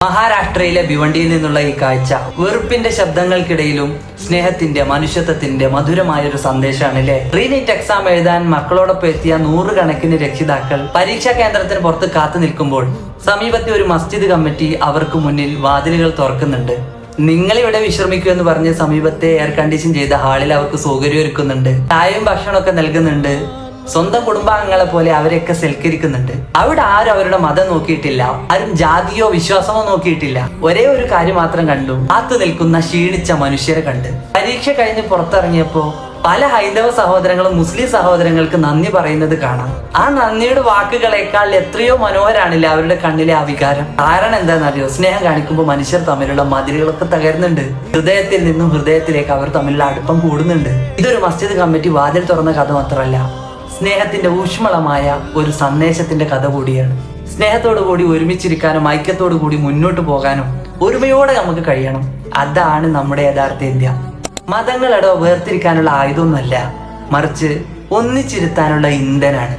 മഹാരാഷ്ട്രയിലെ ഭിവണ്ടിയിൽ നിന്നുള്ള ഈ കാഴ്ച വെറുപ്പിന്റെ ശബ്ദങ്ങൾക്കിടയിലും സ്നേഹത്തിന്റെ മനുഷ്യത്വത്തിന്റെ മധുരമായൊരു സന്ദേശമാണ് അല്ലെ. റീനീറ്റ് എക്സാം എഴുതാൻ മക്കളോടൊപ്പം എത്തിയ നൂറുകണക്കിന് രക്ഷിതാക്കൾ പരീക്ഷാ കേന്ദ്രത്തിന് പുറത്ത് കാത്തു നിൽക്കുമ്പോൾ സമീപത്തെ ഒരു മസ്ജിദ് കമ്മിറ്റി അവർക്ക് മുന്നിൽ വാതിലുകൾ തുറക്കുന്നുണ്ട്. നിങ്ങളിവിടെ വിശ്രമിക്കൂ എന്ന് പറഞ്ഞ് സമീപത്തെ എയർ കണ്ടീഷൻ ചെയ്ത ഹാളിൽ അവർക്ക് സൗകര്യം ഒരുക്കുന്നുണ്ട്. ചായയും ഭക്ഷണമൊക്കെ നൽകുന്നുണ്ട്. സ്വന്തം കുടുംബാംഗങ്ങളെ പോലെ അവരെയൊക്കെ സൽക്കരിക്കുന്നുണ്ട്. അവിടെ ആരും അവരുടെ മതം നോക്കിയിട്ടില്ല, ആരും ജാതിയോ വിശ്വാസമോ നോക്കിയിട്ടില്ല. ഒരേ ഒരു കാര്യം മാത്രം കണ്ടു, കാത്തു നിൽക്കുന്ന ക്ഷീണിച്ച മനുഷ്യരെ കണ്ട്. പരീക്ഷ കഴിഞ്ഞ് പുറത്തിറങ്ങിയപ്പോ പല ഹൈന്ദവ സഹോദരങ്ങളും മുസ്ലിം സഹോദരങ്ങൾക്ക് നന്ദി പറയുന്നത് കാണാം. ആ നന്ദിയുടെ വാക്കുകളെക്കാൾ എത്രയോ മനോഹരാണില്ല അവരുടെ കണ്ണിലെ ആ വികാരം. കാരണം എന്താണെന്നറിയോ? സ്നേഹം കാണിക്കുമ്പോൾ മനുഷ്യർ തമ്മിലുള്ള മതിലുകളൊക്കെ തകരുന്നുണ്ട്. ഹൃദയത്തിൽ നിന്നും ഹൃദയത്തിലേക്ക് അവർ തമ്മിലുള്ള അടുപ്പം കൂടുന്നുണ്ട്. ഇതൊരു മസ്ജിദ് കമ്മിറ്റി വാതിൽ തുറന്ന കഥ മാത്രമല്ല, സ്നേഹത്തിന്റെ ഊഷ്മളമായ ഒരു സന്ദേശത്തിന്റെ കഥ കൂടിയാണ്. സ്നേഹത്തോടു കൂടി ഒരുമിച്ചിരിക്കാനും ഐക്യത്തോടു കൂടി മുന്നോട്ട് പോകാനും ഒരുമയോടെ നമുക്ക് കഴിയണം. അതാണ് നമ്മുടെ യഥാർത്ഥ ഇന്ത്യ. മതങ്ങളെടോ വേർതിരിക്കാനുള്ള ആയുധമൊന്നുമല്ല, മറിച്ച് ഒന്നിച്ചിരുത്താനുള്ള ഇന്ധനാണ്.